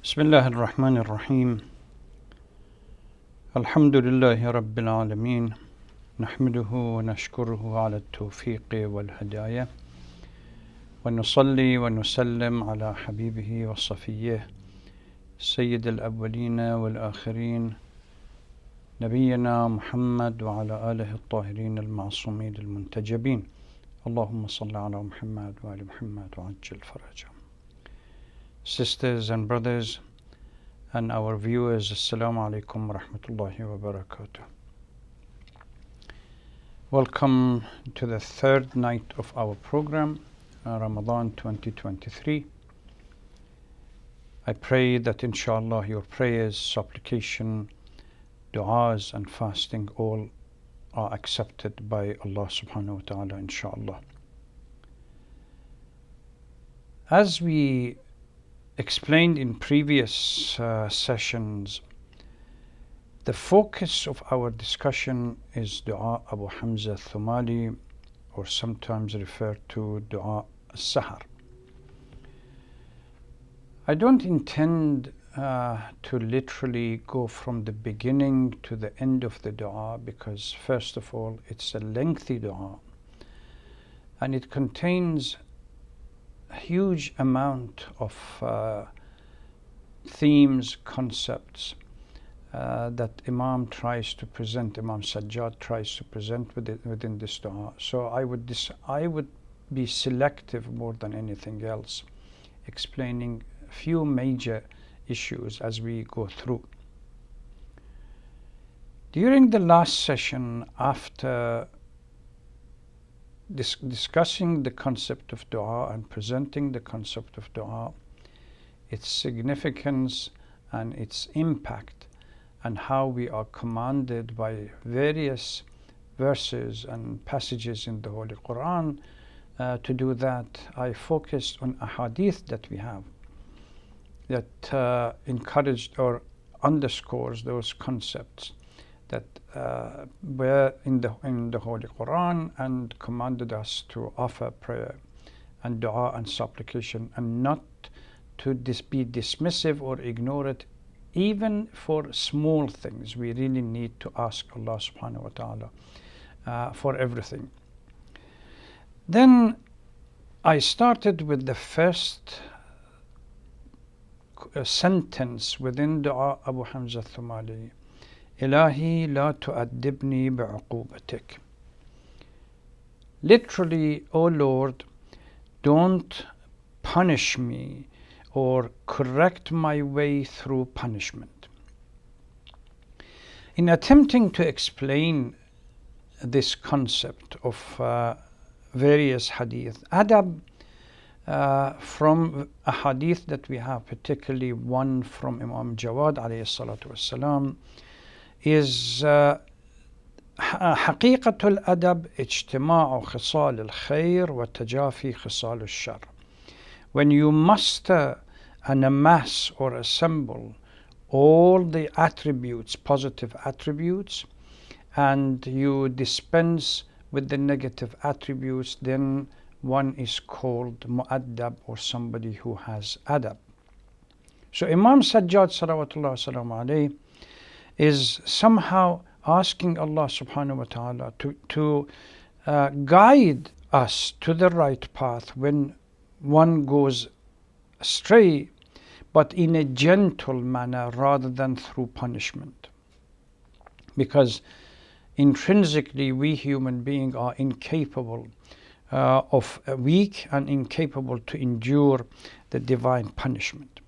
بسم الله الرحمن الرحيم. الحمد لله رب العالمين، نحمده ونشكره على التوفيق والهداية، ونصلي ونسلم على حبيبه وصفيه سيد الأولين والآخرين نبينا محمد وعلى آله الطاهرين المعصومين المنتجبين. اللهم صل على محمد وآل محمد وعجل فرجهم. Sisters and brothers and our viewers, Assalamu alaikum wa rahmatullahi wa barakatuh. Welcome to the third night of our program, Ramadan 2023. I pray that inshallah your prayers, supplication, du'as and fasting all are accepted by Allah subhanahu wa ta'ala, inshallah. As we explained in previous sessions, the focus of our discussion is Du'a Abu Hamzeh al-Thumali, or sometimes referred to Du'a al-Sahar. I don't intend to literally go from the beginning to the end of the Du'a, because first of all it's a lengthy Du'a and it contains a huge amount of themes, concepts that Imam Sajjad tries to present within this Dua. So I would be selective more than anything else, explaining a few major issues as we go through. During the last session, after discussing the concept of dua and presenting the concept of dua, its significance and its impact, and how we are commanded by various verses and passages in the Holy Quran to do that, I focused on a hadith that we have that encouraged or underscores those concepts that were in the Holy Quran and commanded us to offer prayer and dua and supplication, and not to be dismissive or ignore it. Even for small things, we really need to ask Allah subhanahu wa ta'ala for everything. Then I started with the first sentence within Du'a Abu Hamzeh al-Thumali: Ilahi la tu'addibni bi'uqubatik. Literally, O Lord, don't punish me or correct my way through punishment. In attempting to explain this concept of various hadith, adab from a hadith that we have, particularly one from Imam Jawad alayhi salatu wassalam, is حقيقة الأدب اجتماع خصال الخير وتجافي خصال الشر. When you muster and amass or assemble all the attributes, positive attributes, and you dispense with the negative attributes, then one is called mu'addab, or somebody who has adab. So Imam Sajjad salawatullah salamu alayhi is somehow asking Allah subhanahu wa ta'ala to guide us to the right path when one goes astray, but in a gentle manner rather than through punishment. Because intrinsically we human beings are incapable weak and incapable to endure the divine punishment.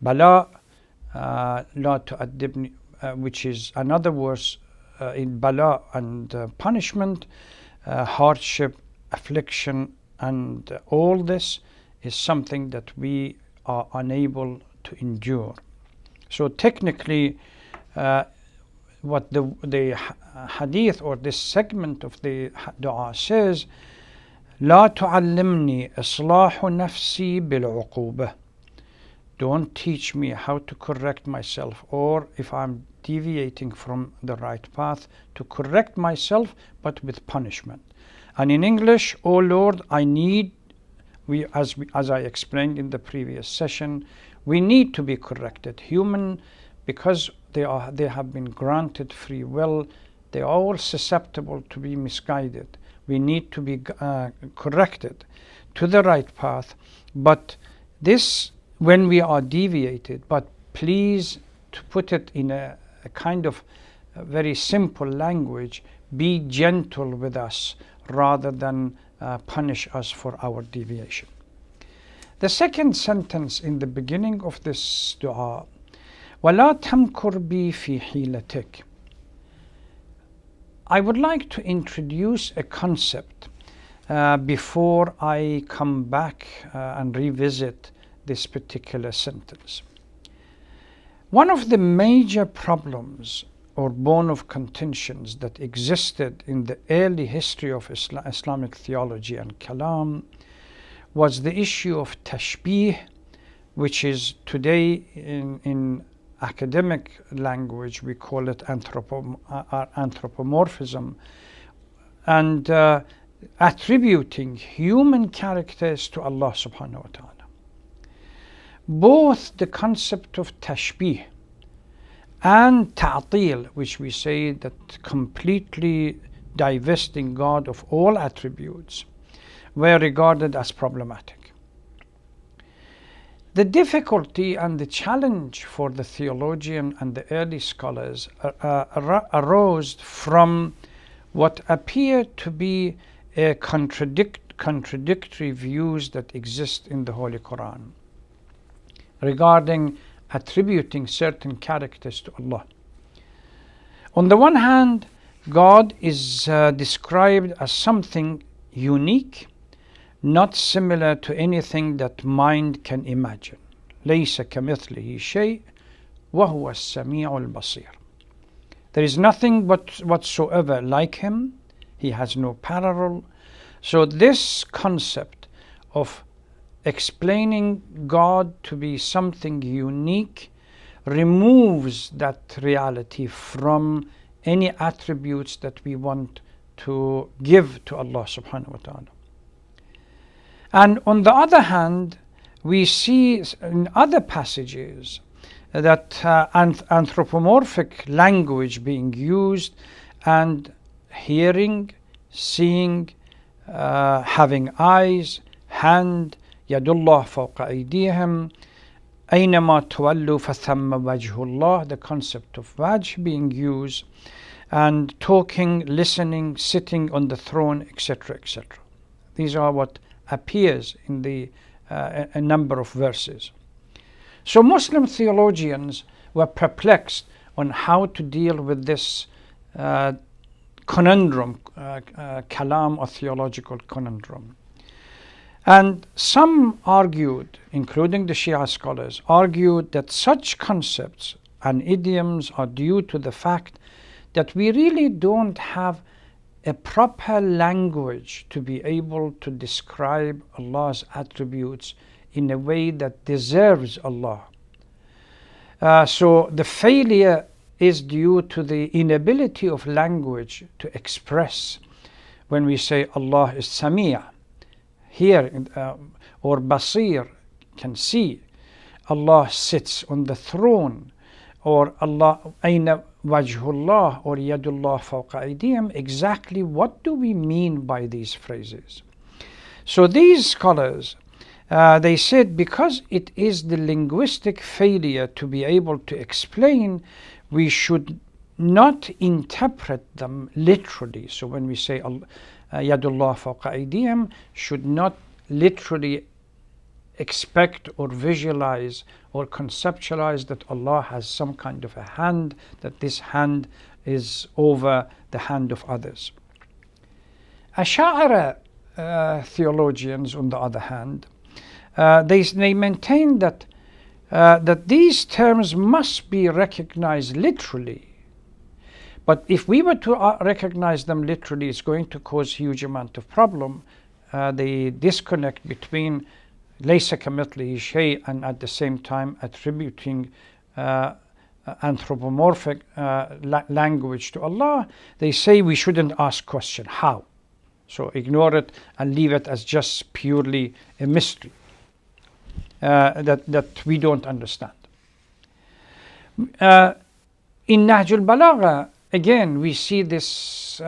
Bala la tu'addibni, which is another verse in bala and punishment, hardship, affliction, and all this is something that we are unable to endure. So technically, what the hadith or this segment of the dua says, لا تعلمني إصلاح نفسي بالعقوبة. Don't teach me how to correct myself, or if I'm deviating from the right path, to correct myself but with punishment. And in English, oh Lord, I need as I explained in the previous session, we need to be corrected. Human, because they have been granted free will, they are all susceptible to be misguided. We need to be corrected to the right path. But this, when we are deviated, but please, to put it in a kind of very simple language, be gentle with us rather than punish us for our deviation. The second sentence in the beginning of this dua, وَلَا تَمْكُرْ بِي فِي حِيلَتِكَ. I would like to introduce a concept before I come back and revisit this particular sentence. One of the major problems or bone of contentions that existed in the early history of Islamic theology and kalam was the issue of tashbih, which is today in academic language we call it anthropomorphism, and attributing human characters to Allah subhanahu wa ta'ala. Both the concept of tashbih and ta'til, which we say that completely divesting God of all attributes, were regarded as problematic. The difficulty and the challenge for the theologian and the early scholars arose from what appeared to be a contradictory views that exist in the Holy Quran regarding attributing certain characters to Allah. On the one hand, God is described as something unique, not similar to anything that mind can imagine. لَيْسَ كَمِثْلِهِ شَيْءٍ وَهُوَ السَّمِيعُ الْبَصِيرُ. There is nothing whatsoever like him. He has no parallel. So this concept of explaining God to be something unique removes that reality from any attributes that we want to give to Allah subhanahu wa ta'ala. And on the other hand, we see in other passages that anthropomorphic language being used, and hearing, seeing, having eyes, hand, yadullah fawqa aydihim, aynama tuwallu fathamma wajhullah, the concept of wajh being used, and talking, listening, sitting on the throne, etc., etc. These are what appears in a number of verses. So Muslim theologians were perplexed on how to deal with this conundrum, kalam or theological conundrum. And some argued, including the Shia scholars, argued that such concepts and idioms are due to the fact that we really don't have a proper language to be able to describe Allah's attributes in a way that deserves Allah. So the failure is due to the inability of language to express when we say Allah is Sami', hear, or Basir, can see. Allah sits on the throne, or Allah ayna wajhullah or yadullah fawqa aydihim. Exactly what do we mean by these phrases? So these scholars, they said because it is the linguistic failure to be able to explain, we should not interpret them literally. So when we say yadullah fawqa aydihim, should not literally expect or visualize or conceptualize that Allah has some kind of a hand, that this hand is over the hand of others. Ash'ari theologians, on the other hand, they maintain that these terms must be recognized literally. But if we were to recognize them literally, it's going to cause huge amount of problem. The disconnect between laysa kamithlihi shay and at the same time attributing anthropomorphic language to Allah. They say we shouldn't ask question how. So ignore it and leave it as just purely a mystery that we don't understand. In Nahj al-Balagha, again, we see this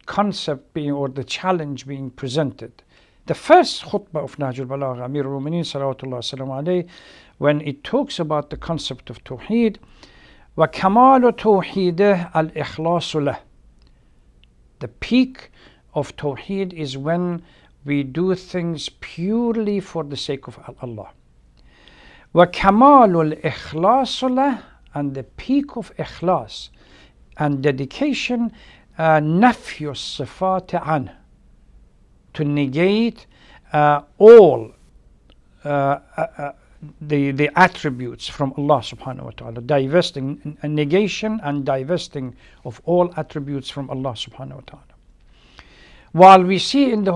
concept being, or the challenge being presented. The first khutbah of Nahj al-Balagha, Amir al-Mu'mineen salawatullah salamu alayhi, when it talks about the concept of Tawheed, وَكَمَالُ تَوْحِيدِهِ الْإِخْلَاصُ لَهِ. The peak of Tawheed is when we do things purely for the sake of Allah. وَكَمَالُ الْإِخْلَاصُ لَهِ, and the peak of ikhlas and dedication, نَفْيُ الصِّفَاتِ عَنْهِ, to negate all the attributes from Allah subhanahu wa ta'ala, divesting, negation and divesting of all attributes from Allah subhanahu wa ta'ala. While we see in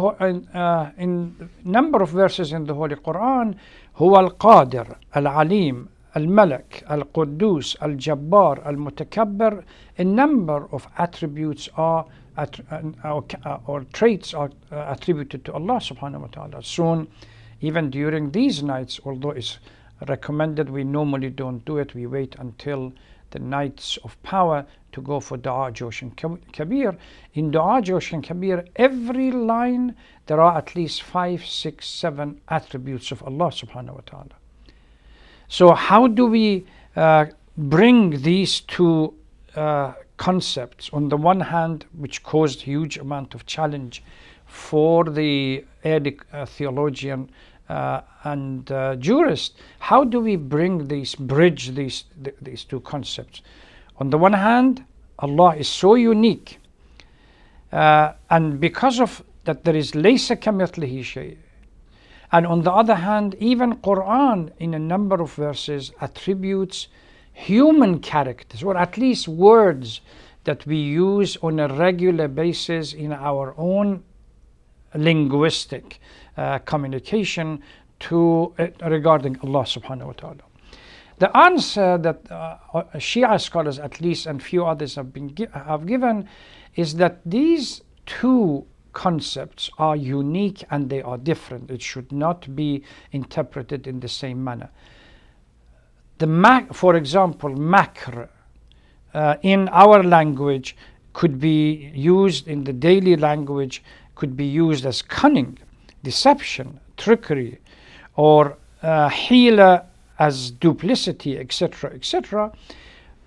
in number of verses in the Holy Quran, هو القادر العليم الملك القدوس الجبار المتكبر, a number of attributes or traits are attributed to Allah subhanahu wa ta'ala. Soon, even during these nights, although it's recommended, we normally don't do it, we wait until the nights of power to go for Du'a Joshan Kabir. In Du'a Joshan Kabir, every line there are at least 5, 6, 7 attributes of Allah subhanahu wa ta'ala. So how do we bring these two concepts, on the one hand, which caused huge amount of challenge for the early theologian and jurist, how do we bridge these two concepts? On the one hand, Allah is so unique, and because of that there is laysa kamithlihi shay'. And on the other hand, even Quran in a number of verses attributes human characters, or at least words that we use on a regular basis in our own linguistic communication to regarding Allah subhanahu wa ta'ala. The answer that Shia scholars at least and few others have given is that these two concepts are unique and they are different. It should not be interpreted in the same manner. For example, makr in our language could be used in the daily language, could be used as cunning, deception, trickery, or hila as duplicity, etc., etc.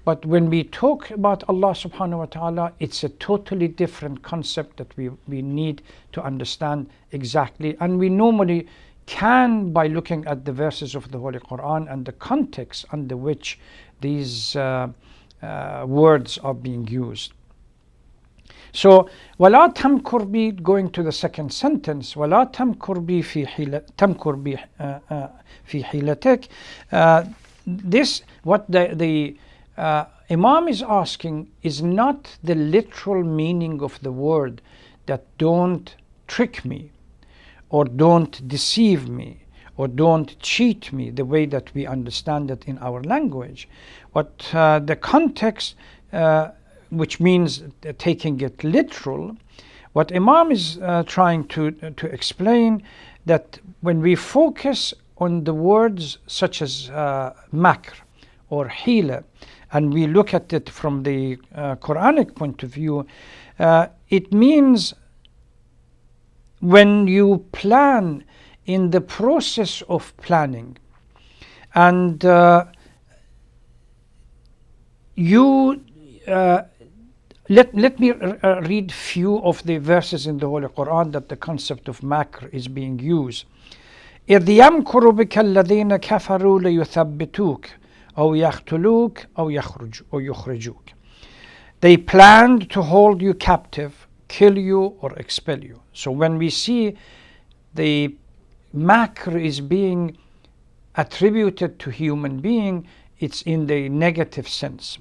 But when we talk about Allah subhanahu wa ta'ala, it's a totally different concept that we need to understand exactly. And we normally can by looking at the verses of the Holy Quran and the context under which these words are being used. So, وَلَا تَمْكُرْ بِي, going to the second sentence, وَلَا تَمْكُرْ بِي فِي حِيلَتِكَ. This, what the Imam is asking, is not the literal meaning of the word, that don't trick me, or don't deceive me, or don't cheat me, the way that we understand it in our language. What the context, which means taking it literal, what Imam is trying to explain, that when we focus on the words such as makr or hila, and we look at it from the Quranic point of view, it means when you plan, in the process of planning, and let me read few of the verses in the Holy Quran that the concept of makr is being used. إِذْ يَمْكُرُ بِكَ الَّذِينَ كَفَرُوا لِيُثَبِّتُوكَ أَوْ يَقْتُلُوكَ أَوْ يُخْرِجُوكَ. They planned to hold you captive, kill you, or expel you. So when we see the makr is being attributed to human being, it's in the negative sense.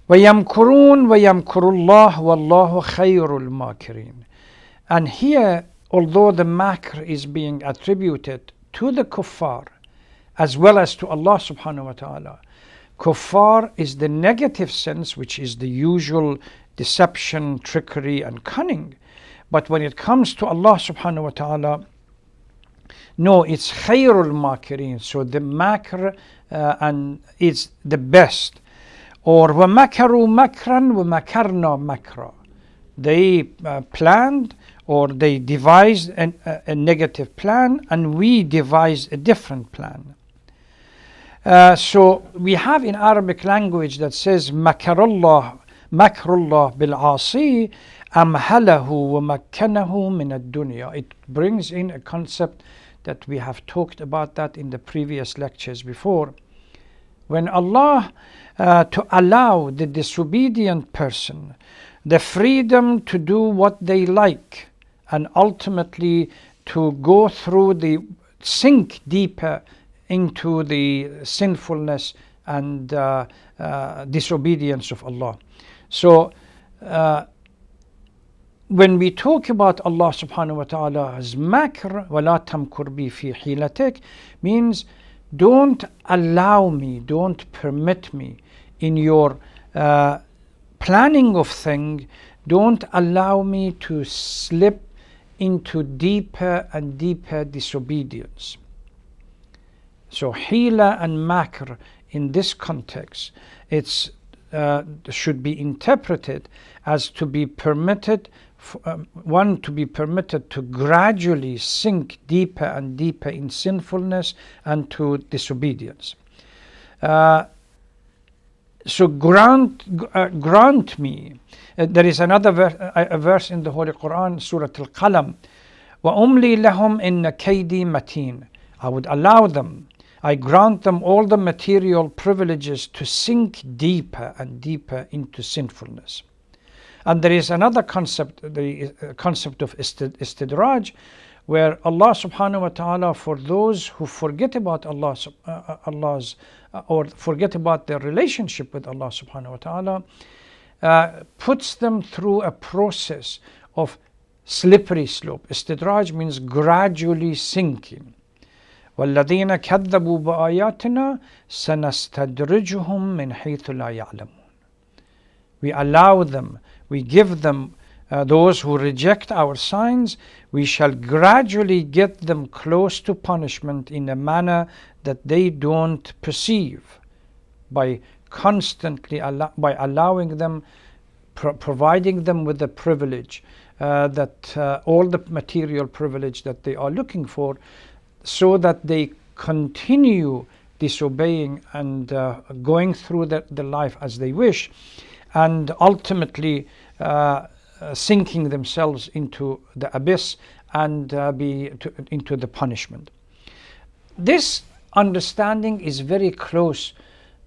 وَيَمْكُرُونَ وَيَمْكُرُ اللَّهُ وَاللَّهُ خَيْرُ الْمَاكِرِينَ. And here, although the makr is being attributed to the kuffar as well as to Allah subhanahu wa ta'ala, kuffar is the negative sense, which is the usual deception, trickery, and cunning. But when it comes to Allah subhanahu wa ta'ala, no, it's khayrul makirin. So the makr and is the best. Or وَمَكَرُوا مَكْرًا وَمَكَرْنَا مَكْرًا. They planned or they devised a negative plan, and we devised a different plan. So we have in Arabic language that says makrullah bil-asi amhalahu wa makkanahu min ad-dunya. It brings in a concept that we have talked about that in the previous lectures before. When Allah to allow the disobedient person the freedom to do what they like, and ultimately to go through sink deeper into the sinfulness and disobedience of Allah. So when we talk about Allah subhanahu wa ta'ala as makr, وَلَا تَمْكُرْ بِي فِي حِيلَتِكَ, means don't allow me, don't permit me in your planning of things, don't allow me to slip into deeper and deeper disobedience. So hila and makr in this context, it's should be interpreted as to be permitted, one to be permitted to gradually sink deeper and deeper in sinfulness and to disobedience. So grant me. There is another verse in the Holy Quran, Surah Al-Qalam. وَأُمْلِي لَهُمْ إِنَّ كَيْدِي مَتِينٌ. I would allow them, I grant them all the material privileges to sink deeper and deeper into sinfulness. And there is another concept, the concept of istidraj, where Allah subhanahu wa ta'ala, for those who forget about Allah's or forget about their relationship with Allah subhanahu wa ta'ala, puts them through a process of slippery slope. Istidraj means gradually sinking. وَالَّذِينَ كَذَّبُوا بِآيَاتِنَا سَنَسْتَدْرِجُهُمْ مِنْ حَيْثُ لَا يَعْلَمُونَ. We allow them, we give them, those who reject our signs, we shall gradually get them close to punishment in a manner that they don't perceive, by constantly by allowing them, providing them with the privilege, that all the material privilege that they are looking for, so that they continue disobeying and going through the life as they wish, and ultimately sinking themselves into the abyss and into the punishment. This understanding is very close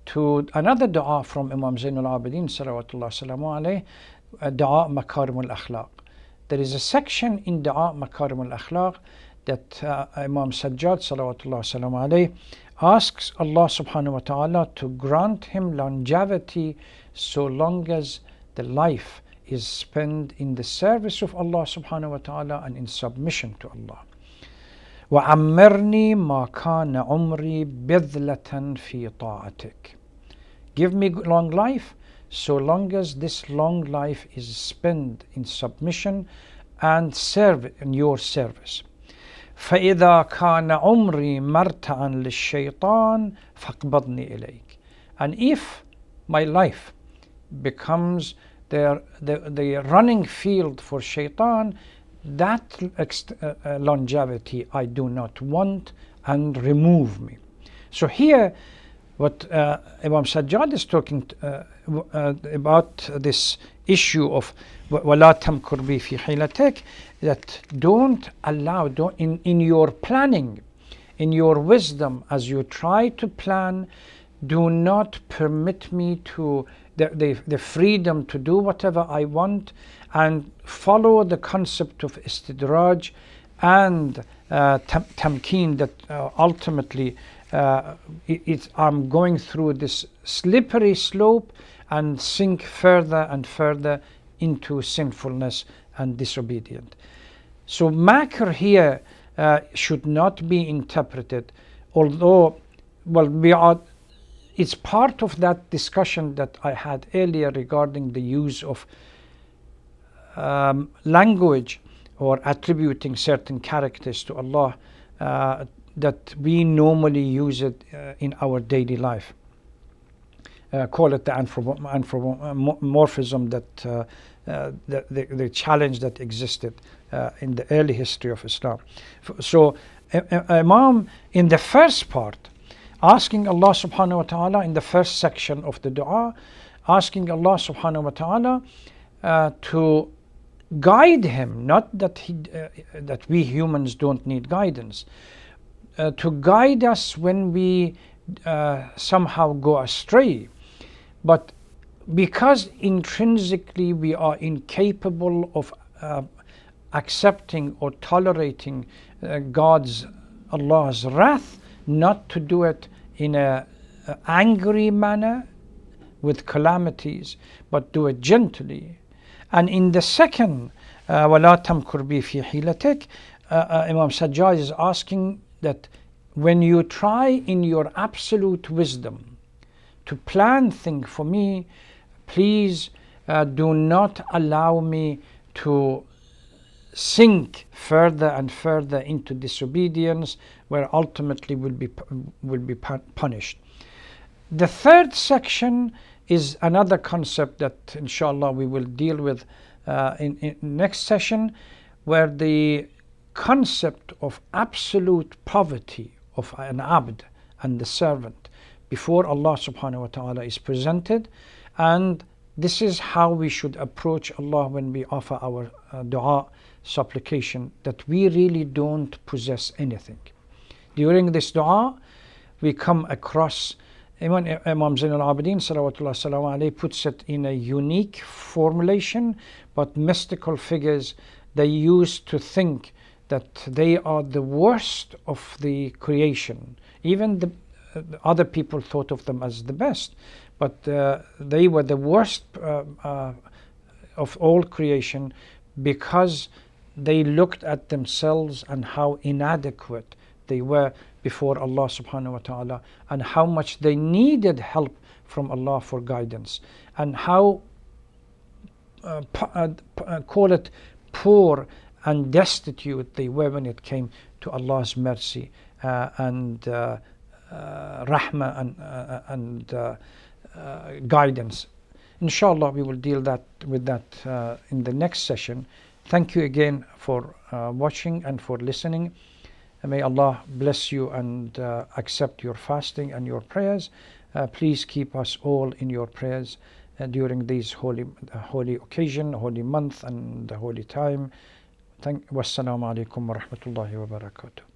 to another dua from Imam Zainul Abidin salawatullah salamu alayhi, Du'a Makarim al-Akhlaq. There is a section in Du'a Makarim al-Akhlaq that Imam Sajjad salawatullah salamu alayhi asks Allah subhanahu wa ta'ala to grant him longevity so long as the life is spent in the service of Allah subhanahu wa ta'ala and in submission to Allah. وَعَمِّرْنِي مَا كَانَ عُمْرِي بِذْلَةً فِي طَاعَتِكَ. Give me long life so long as this long life is spent in submission and in your service. فَإِذَا كَانَ عُمْرِي مَرْتَعًا لِلشَّيْطَانِ فَاقْبَضْنِي إِلَيْكَ. And if my life becomes the running field for shaitan, that longevity I do not want, and remove me. So here what Imam Sajjad is talking about, this issue of وَلَا تَمْكُرْ بِي فِي حِيلَتِكَ, that don't allow, in your planning, in your wisdom, as you try to plan, do not permit me to the freedom to do whatever I want, and follow the concept of istidraj and tamkeen, that ultimately I'm going through this slippery slope and sink further and further into sinfulness and disobedience. So makr here should not be interpreted, although, it's part of that discussion that I had earlier regarding the use of language or attributing certain characters to Allah that we normally use it in our daily life. Call it the anthropomorphism, that the challenge that existed in the early history of Islam. So Imam, in the first part, asking Allah subhanahu wa ta'ala, in the first section of the dua, asking Allah subhanahu wa ta'ala to guide him, not that that we humans don't need guidance, to guide us when we somehow go astray, but because intrinsically we are incapable of accepting or tolerating Allah's wrath, not to do it in an angry manner with calamities, but do it gently. And in the second, وَلَا تَمْكُرْ بِي فِي حِيلَتِكَ, Imam Sajjad is asking that when you try in your absolute wisdom to plan things for me, please do not allow me to sink further and further into disobedience, where ultimately will be punished. The third section is another concept that inshallah we will deal with in next session, where the concept of absolute poverty of an abd and the servant before Allah subhanahu wa ta'ala is presented, and this is how we should approach Allah when we offer our dua, supplication, that we really don't possess anything. During this dua we come across Imam Zain al-Abidin salawatullah salamu alayhi puts it in a unique formulation, but mystical figures, they used to think that they are the worst of the creation. Even the other people thought of them as the best, but they were the worst of all creation, because they looked at themselves and how inadequate they were before Allah subhanahu wa ta'ala, and how much they needed help from Allah for guidance, and how call it poor and destitute they were when it came to Allah's mercy and rahmah and guidance. Inshallah we will deal with that in the next session. Thank you again for watching and for listening. May Allah bless you and accept your fasting and your prayers. Please keep us all in your prayers during these holy occasion, holy month and holy time. Wassalamu alaikum wa rahmatullahi wa barakatuh.